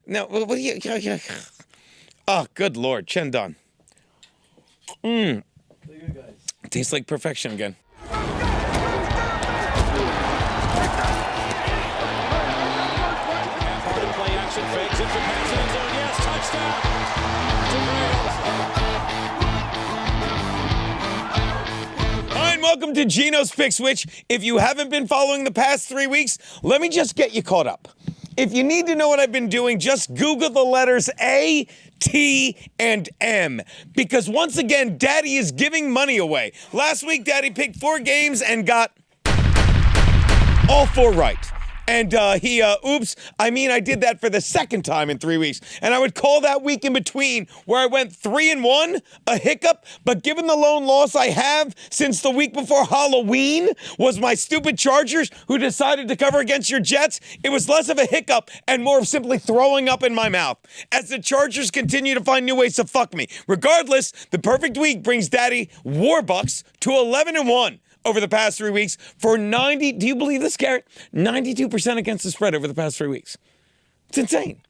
No, what do you? Oh, good Lord, Chendon. Tastes like perfection again. Play action fakes it for passing zone. Yes, touchdown. Hi, and welcome to Geno's Pick Switch. If you haven't been following the past 3 weeks, let me just get you caught up. If you need to know what I've been doing, just Google the letters A, T, and M. Because once again, Daddy is giving money away. Last week, Daddy picked 4 games and got all 4 right. And I did that for the second time in 3 weeks. And I would call that week in between where I went 3-1 a hiccup. But given the lone loss I have since the week before Halloween was my stupid Chargers who decided to cover against your Jets, it was less of a hiccup and more of simply throwing up in my mouth as the Chargers continue to find new ways to fuck me. Regardless, the perfect week brings Daddy Warbucks to 11-1. Over the past 3 weeks for 90, do you believe this, Garrett? 92% against the spread over the past 3 weeks. It's insane.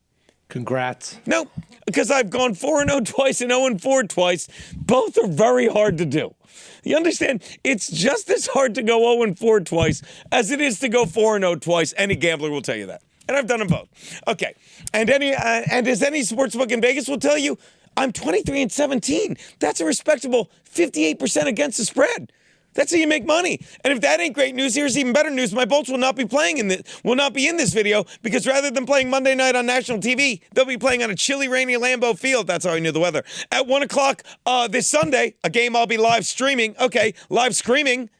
Congrats. No, because I've gone 4-0 twice and 0-4 twice. Both are very hard to do. You understand? It's just as hard to go 0-4 twice as it is to go 4-0 twice. Any gambler will tell you that. And I've done them both. Okay. And as any sportsbook in Vegas will tell you, I'm 23-17. That's a respectable 58% against the spread. That's how you make money. And if that ain't great news, here's even better news. My Bolts will not be in this video because rather than playing Monday night on national TV, they'll be playing on a chilly, rainy Lambeau Field. That's how I knew the weather. At 1 o'clock this Sunday, a game I'll be live streaming. Okay, live screaming.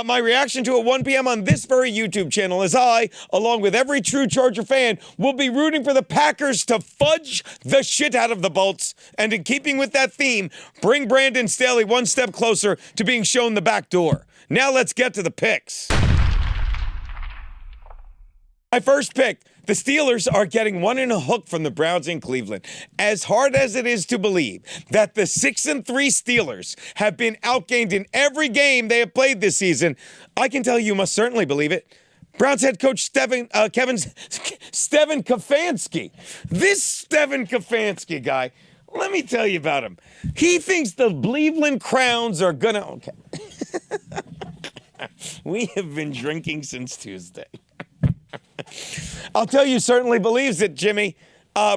My reaction to at 1 p.m. on this very YouTube channel as I, along with every true Charger fan, will be rooting for the Packers to fudge the shit out of the Bolts. And in keeping with that theme, bring Brandon Staley one step closer to being shown the back door. Now let's get to the picks. My first pick, the Steelers are getting 1 and a hook from the Browns in Cleveland. As hard as it is to believe that the 6-3 Steelers have been outgained in every game they have played this season, I can tell you must certainly believe it. Browns head coach Steven Stefanski. This Steven Stefanski guy, let me tell you about him. He thinks the Cleveland Crowns are gonna... Okay. We have been drinking since Tuesday. I'll tell you, certainly believes it, Jimmy.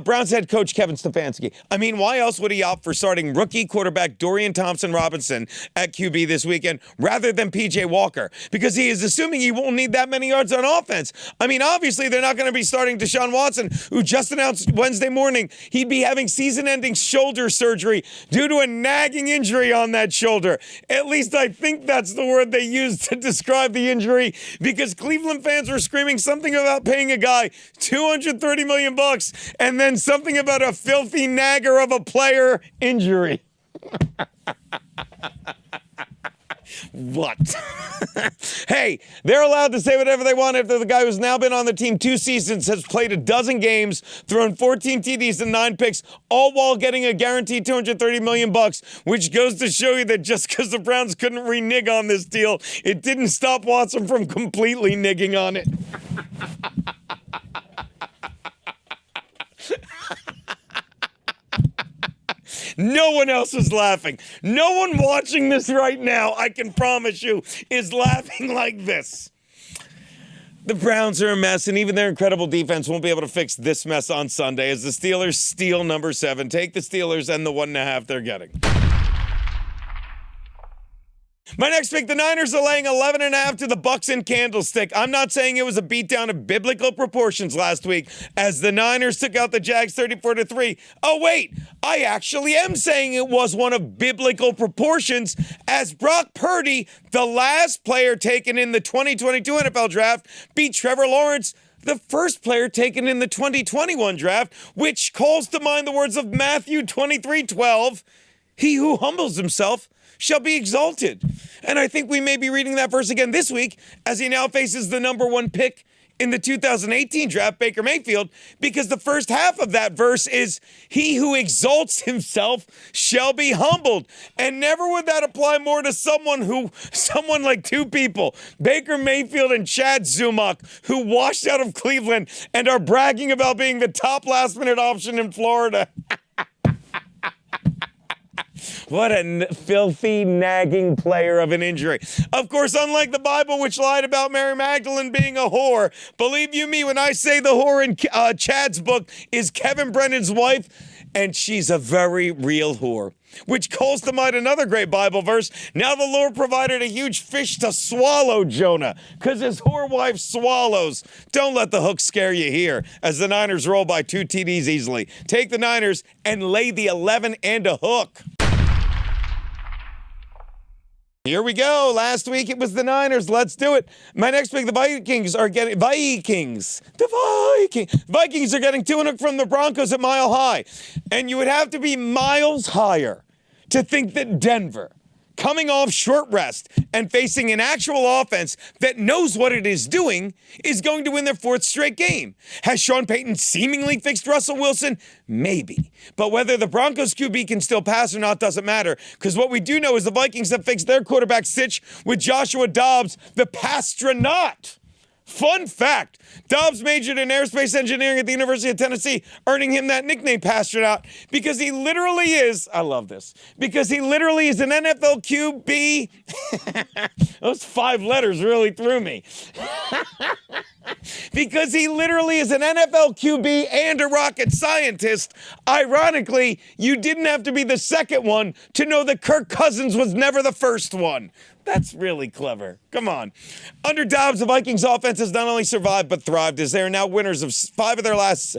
Browns head coach Kevin Stefanski. I mean, why else would he opt for starting rookie quarterback Dorian Thompson-Robinson at QB this weekend rather than P.J. Walker? Because he is assuming he won't need that many yards on offense. I mean, obviously, they're not going to be starting Deshaun Watson, who just announced Wednesday morning he'd be having season-ending shoulder surgery due to a nagging injury on that shoulder. At least I think that's the word they used to describe the injury, because Cleveland fans were screaming something about paying a guy $230 million and then something about a filthy nagger of a player injury. What? Hey, they're allowed to say whatever they want after the guy who's now been on the team 2 seasons, has played a dozen games, thrown 14 TDs and 9 picks, all while getting a guaranteed $230 million, which goes to show you that just because the Browns couldn't renege on this deal, it didn't stop Watson from completely nigging on it. No one else is laughing. No one watching this right now, I can promise you, is laughing like this. The Browns are a mess, and even their incredible defense won't be able to fix this mess on Sunday as the Steelers steal number 7. Take the Steelers and the 1.5 they're getting. My next pick, the Niners are laying 11.5 to the Bucks in Candlestick. I'm not saying it was a beatdown of biblical proportions last week as the Niners took out the Jags 34-3. Oh, wait, I actually am saying it was one of biblical proportions as Brock Purdy, the last player taken in the 2022 NFL Draft, beat Trevor Lawrence, the first player taken in the 2021 Draft, which calls to mind the words of Matthew 23:12, "He who humbles himself shall be exalted." And I think we may be reading that verse again this week as he now faces the number 1 pick in the 2018 draft, Baker Mayfield, because the first half of that verse is, he who exalts himself shall be humbled. And never would that apply more to someone like two people, Baker Mayfield and Chad Zumach, who washed out of Cleveland and are bragging about being the top last-minute option in Florida. What a filthy, nagging player of an injury. Of course, unlike the Bible, which lied about Mary Magdalene being a whore, believe you me when I say the whore in Chad's book is Kevin Brennan's wife, and she's a very real whore. Which calls to mind another great Bible verse. Now the Lord provided a huge fish to swallow Jonah, because his whore wife swallows. Don't let the hook scare you here, as the Niners roll by 2 TDs easily. Take the Niners and lay the 11 and a hook. Here we go. Last week it was the Niners. Let's do it. My next pick, the Vikings are getting Vikings are getting 2 and a hook from the Broncos at Mile High. And you would have to be miles higher to think that Denver, coming off short rest and facing an actual offense that knows what it is doing, is going to win their 4th straight game. Has Sean Payton seemingly fixed Russell Wilson? Maybe. But whether the Broncos QB can still pass or not doesn't matter, because what we do know is the Vikings have fixed their quarterback sitch with Joshua Dobbs, the Pastronaut. Fun fact, Dobbs majored in aerospace engineering at the University of Tennessee, earning him that nickname, Pastronaut, because he literally is, I love this, because he literally is an NFL QB. Those 5 letters really threw me. Because he literally is an NFL QB and a rocket scientist. Ironically, you didn't have to be the second one to know that Kirk Cousins was never the first one. That's really clever. Come on. Under Dobbs, the Vikings offense has not only survived but thrived, as they are now winners of of their last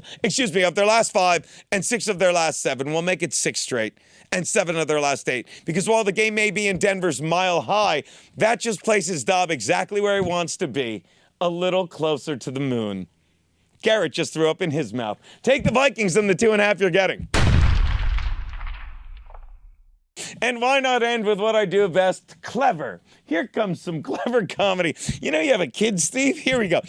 5 and 6 of their last 7. We'll make it 6 straight and 7 of their last 8. Because while the game may be in Denver's Mile High, that just places Dobbs exactly where he wants to be, a little closer to the moon. Garrett just threw up in his mouth. Take the Vikings and the 2.5 you're getting. And why not end with what I do best? Clever. Here comes some clever comedy. You know you have a kid, Steve? Here we go.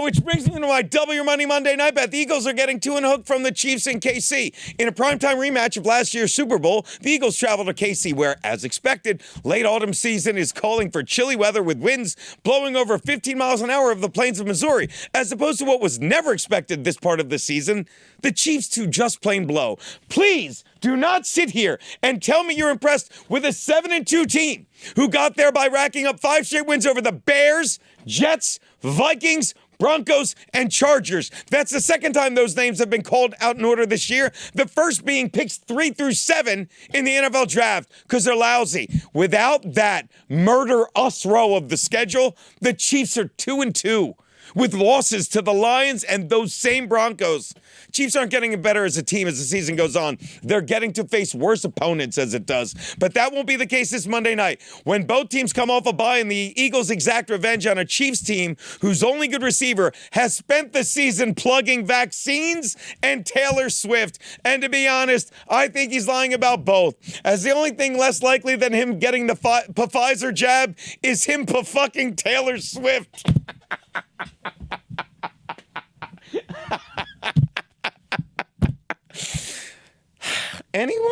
Which brings me to my Double Your Money Monday night bet. The Eagles are getting 2 and a hook from the Chiefs in KC. In a primetime rematch of last year's Super Bowl, the Eagles travel to KC where, as expected, late autumn season is calling for chilly weather with winds blowing over 15 miles an hour over the plains of Missouri. As opposed to what was never expected this part of the season, the Chiefs to just plain blow. Please do not sit here and tell me you're impressed with a 7-2 team who got there by racking up 5 straight wins over the Bears, Jets, Vikings, Broncos, and Chargers. That's the second time those names have been called out in order this year. The first being picks 3 through 7 in the NFL draft because they're lousy. Without that murder us row of the schedule, the Chiefs are 2-2. With losses to the Lions and those same Broncos. Chiefs aren't getting better as a team as the season goes on. They're getting to face worse opponents as it does. But that won't be the case this Monday night, when both teams come off a bye and the Eagles exact revenge on a Chiefs team whose only good receiver has spent the season plugging vaccines and Taylor Swift. And to be honest, I think he's lying about both, as the only thing less likely than him getting the Pfizer jab is him fucking Taylor Swift. Anyone?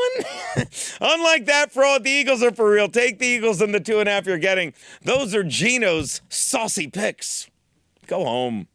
Unlike that fraud, the Eagles are for real. Take the Eagles and the 2.5 you're getting. Those are Geno's saucy picks. Go home.